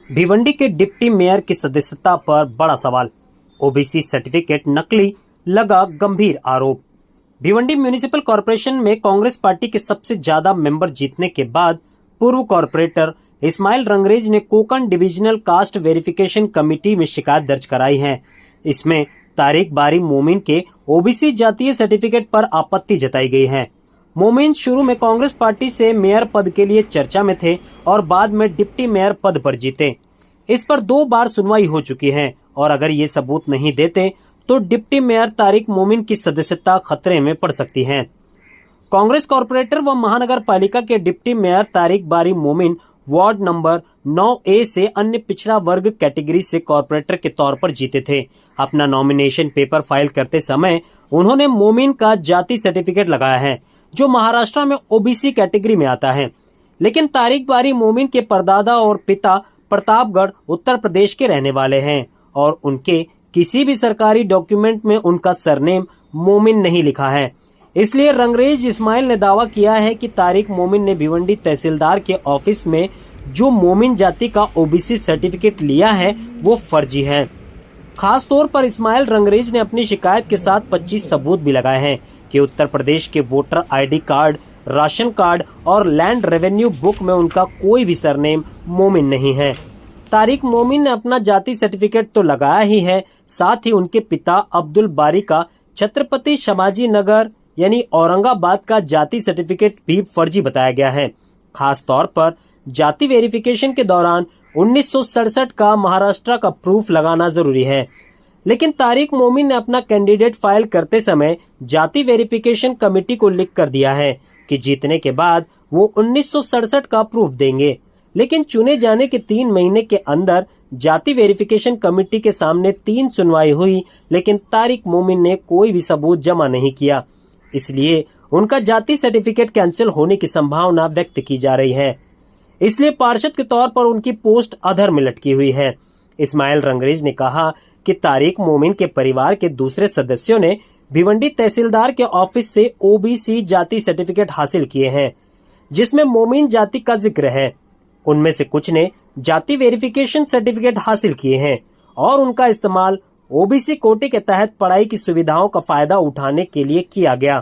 भिवंडी के deputy mayor की सदस्यता पर बड़ा सवाल। ओबीसी सर्टिफिकेट नकली, लगा गंभीर आरोप। भिवंडी म्युनिसिपल कॉरपोरेशन में कांग्रेस पार्टी के सबसे ज्यादा मेंबर जीतने के बाद पूर्व कॉरपोरेटर इस्माइल रंगरेज ने Konkan divisional caste verification committee में शिकायत दर्ज कराई है। इसमें तारिक बारी मोमिन के ओबीसी जातीय सर्टिफिकेट पर आपत्ति जताई गई है। मोमिन शुरू में कांग्रेस पार्टी से मेयर पद के लिए चर्चा में थे और बाद में डिप्टी मेयर पद पर जीते। इस पर 2 बार सुनवाई हो चुकी है और अगर ये सबूत नहीं देते तो डिप्टी मेयर तारिक मोमिन की सदस्यता खतरे में पड़ सकती है। कांग्रेस कॉरपोरेटर व महानगर पालिका के डिप्टी मेयर तारिक बारी मोमिन वार्ड नंबर 9A से अन्य पिछड़ा वर्ग कैटेगरी से कॉरपोरेटर के तौर पर जीते थे। अपना नॉमिनेशन पेपर फाइल करते समय उन्होंने मोमिन का जाति सर्टिफिकेट लगाया है, जो महाराष्ट्र में ओबीसी कैटेगरी में आता है। लेकिन तारिक बारी मोमिन के परदादा और पिता प्रतापगढ़ उत्तर प्रदेश के रहने वाले हैं और उनके किसी भी सरकारी डॉक्यूमेंट में उनका सरनेम मोमिन नहीं लिखा है। इसलिए रंगरेज इस्माइल ने दावा किया है कि तारिक मोमिन ने भिवंडी तहसीलदार के ऑफिस में जो मोमिन जाति का ओबीसी सर्टिफिकेट लिया है वो फर्जी है। खास तौर पर इस्माइल रंगरेज ने अपनी शिकायत के साथ 25 सबूत भी लगाए हैं कि उत्तर प्रदेश के voter ID card, ration card और लैंड रेवेन्यू बुक में उनका कोई भी सरनेम मोमिन नहीं है। तारिक मोमिन ने अपना जाति सर्टिफिकेट तो लगाया ही है, साथ ही उनके पिता अब्दुल बारी का छत्रपति शिवाजी नगर यानी औरंगाबाद का जाति सर्टिफिकेट भी फर्जी बताया गया है। खास तौर पर जाति वेरिफिकेशन के दौरान 1967 का महाराष्ट्र का प्रूफ लगाना जरूरी है। लेकिन तारिक मोमिन ने अपना कैंडिडेट फाइल करते समय जाति वेरिफिकेशन कमेटी को लिख कर दिया है कि जीतने के बाद वो 1967 का प्रूफ देंगे। लेकिन चुने जाने के 3 महीने के अंदर जाति वेरिफिकेशन कमेटी के सामने 3 सुनवाई हुई, लेकिन तारिक मोमिन ने कोई भी सबूत जमा नहीं किया। इसलिए उनका जाति सर्टिफिकेट कैंसिल होने की संभावना व्यक्त की जा रही है। इसलिए पार्षद के तौर पर उनकी पोस्ट अधर में लटकी हुई है। इस्माइल रंगरेज ने कहा कि तारिक मोमिन के परिवार के दूसरे सदस्यों ने भिवंडी तहसीलदार के ऑफिस से ओबीसी जाति सर्टिफिकेट हासिल किए हैं, जिसमें मोमिन जाति का जिक्र है। उनमें से कुछ ने जाति वेरिफिकेशन सर्टिफिकेट हासिल किए हैं और उनका इस्तेमाल ओबीसी कोटे के तहत पढ़ाई की सुविधाओं का फायदा उठाने के लिए किया गया।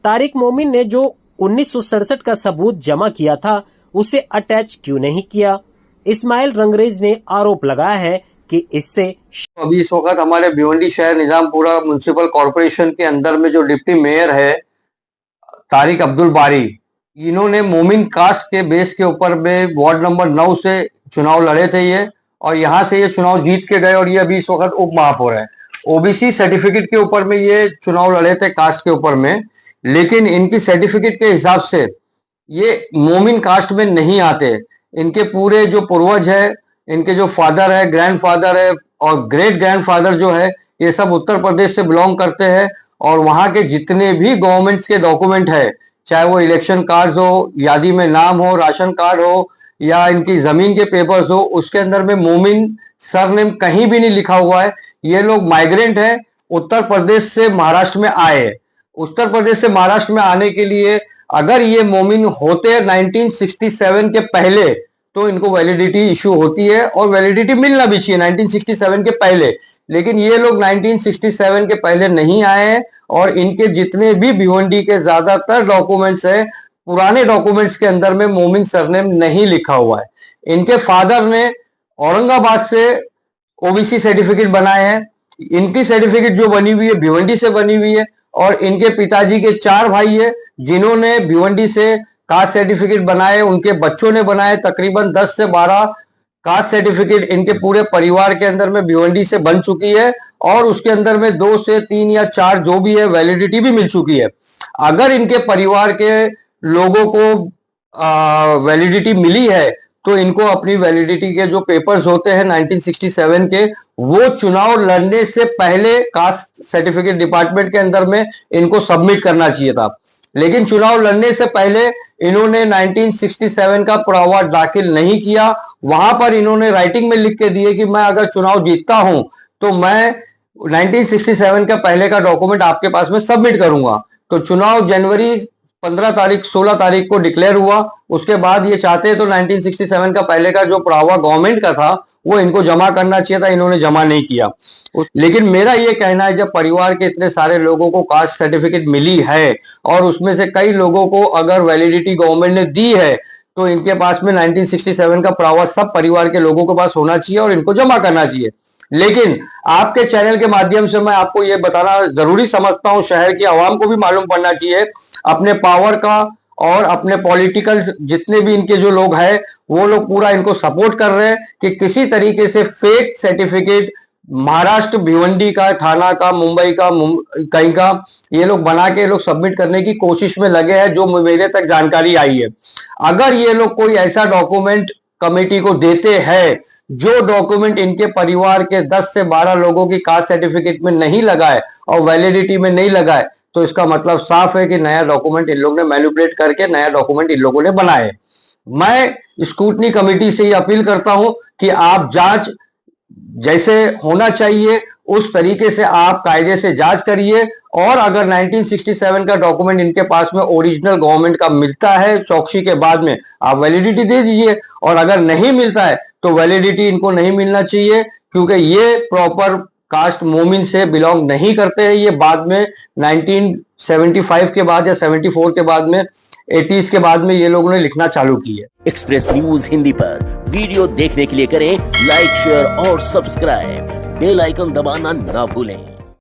तारिक मोमिन ने जो 1967 का सबूत जमा किया था उसे अटैच क्यों नहीं किया? इस्माइल रंगरेज ने आरोप लगाया है कि इससे अभी इस वक्त हमारे भिवंडी शहर निजामपुरा म्युनिसिपल कॉरपोरेशन के अंदर में जो डिप्टी मेयर है तारिक अब्दुल बारी, इन्होंने मोमिन कास्ट के बेस के ऊपर में वार्ड नंबर 9 से चुनाव लड़े थे ये, और यहाँ से ये चुनाव जीत के गए और ये अभी इस वक्त उप महापौर है। ओबीसी सर्टिफिकेट के ऊपर में ये चुनाव लड़े थे कास्ट के ऊपर में, लेकिन इनकी सर्टिफिकेट के हिसाब से ये मोमिन कास्ट में नहीं आते। इनके पूरे जो पूर्वज है, इनके जो फादर है, ग्रैंडफादर है और ग्रेट ग्रैंडफादर जो है, ये सब उत्तर प्रदेश से बिलोंग करते हैं। और वहां के जितने भी गवर्नमेंट्स के डॉक्यूमेंट है, चाहे वो इलेक्शन कार्ड हो, यादी में नाम हो, राशन कार्ड हो या इनकी जमीन के पेपर्स हो, उसके अंदर में मोमिन सरनेम कहीं भी नहीं लिखा हुआ है। ये लोग माइग्रेंट है, उत्तर प्रदेश से महाराष्ट्र में आए। उत्तर प्रदेश से महाराष्ट्र में आने के लिए अगर ये मोमिन होते 1967 के पहले तो इनको वैलिडिटी इशू होती है और वैलिडिटी मिलना भी चाहिए 1967 के पहले। लेकिन ये लोग 1967 के पहले नहीं आए हैं और इनके जितने भी भिवंडी के ज्यादातर डॉक्यूमेंट्स है, पुराने डॉक्यूमेंट्स के अंदर में मोमिन सरनेम नहीं लिखा हुआ है। इनके फादर ने औरंगाबाद से ओबीसी सर्टिफिकेट बनाए हैं। इनकी सर्टिफिकेट जो बनी हुई है भिवंडी से बनी हुई है और इनके पिताजी के 4 भाई है जिन्होंने भिवंडी से कास्ट सर्टिफिकेट बनाए, उनके बच्चों ने बनाए। तकरीबन 10 से 12 कास्ट सर्टिफिकेट इनके पूरे परिवार के अंदर में भिवंडी से बन चुकी है और उसके अंदर में 2 से 3 या 4 जो भी है वैलिडिटी भी मिल चुकी है। अगर इनके परिवार के लोगों को वैलिडिटी मिली है तो इनको अपनी वैलिडिटी के जो पेपर्स होते हैं 1967 के, वो चुनाव लड़ने से पहले कास्ट सर्टिफिकेट डिपार्टमेंट के अंदर में इनको सबमिट करना चाहिए था। लेकिन चुनाव लड़ने से पहले इन्होंने 1967 का पुरावा दाखिल नहीं किया। वहां पर इन्होंने राइटिंग में लिख के दिए कि मैं अगर चुनाव जीतता हूं तो मैं 1967 का पहले का डॉक्यूमेंट आपके पास में सबमिट करूंगा। तो चुनाव जनवरी 15 तारीख 16 तारीख को डिक्लेयर हुआ। उसके बाद ये चाहते तो 1967 का पहले का जो पढ़ावा गवर्नमेंट का था वो इनको जमा करना चाहिए था, इन्होंने जमा नहीं किया। लेकिन मेरा ये कहना है, जब परिवार के इतने सारे लोगों को कास्ट सर्टिफिकेट मिली है और उसमें से कई लोगों को अगर वैलिडिटी गवर्नमेंट ने दी है, तो इनके पास में 1967 का पढ़ावा सब परिवार के लोगों के पास होना चाहिए और इनको जमा करना चाहिए। लेकिन आपके चैनल के माध्यम से मैं आपको ये बताना जरूरी समझता हूं, शहर की आवाम को भी मालूम पड़ना चाहिए अपने पावर का, और अपने पॉलिटिकल जितने भी इनके जो लोग हैं वो लोग पूरा इनको सपोर्ट कर रहे हैं कि किसी तरीके से फेक सर्टिफिकेट महाराष्ट्र भिवंडी का, थाना का, मुंबई का, कहीं का ये लोग बना के लोग सबमिट करने की कोशिश में लगे हैं, जो मेरे तक जानकारी आई है। अगर ये लोग कोई ऐसा डॉक्यूमेंट कमेटी को देते हैं जो डॉक्यूमेंट इनके परिवार के 10 से 12 लोगों की कास्ट सर्टिफिकेट में नहीं लगा है और वैलिडिटी में नहीं लगा है, तो इसका मतलब साफ है कि नया डॉक्यूमेंट इन लोगों ने मैनिपुलेट करके नया डॉक्यूमेंट इन लोगों ने बनाए। मैं स्क्रूटनी कमेटी से ही अपील करता हूं कि आप जांच जैसे होना चाहिए उस तरीके से आप कायदे से जांच करिए, और अगर 1967 का डॉक्यूमेंट इनके पास में ओरिजिनल गवर्नमेंट का मिलता है चौकसी के बाद में, आप वैलिडिटी दे दीजिए, और अगर नहीं मिलता है तो वैलिडिटी इनको नहीं मिलना चाहिए, क्योंकि ये प्रॉपर कास्ट मोमिन से बिलोंग नहीं करते हैं। ये बाद में 1975 के बाद या 74 के बाद में 80s के बाद में ये लोगों ने लिखना चालू की है। एक्सप्रेस न्यूज हिंदी पर वीडियो देखने के लिए करें लाइक, शेयर और सब्सक्राइब। बेल आइकन दबाना ना भूलें।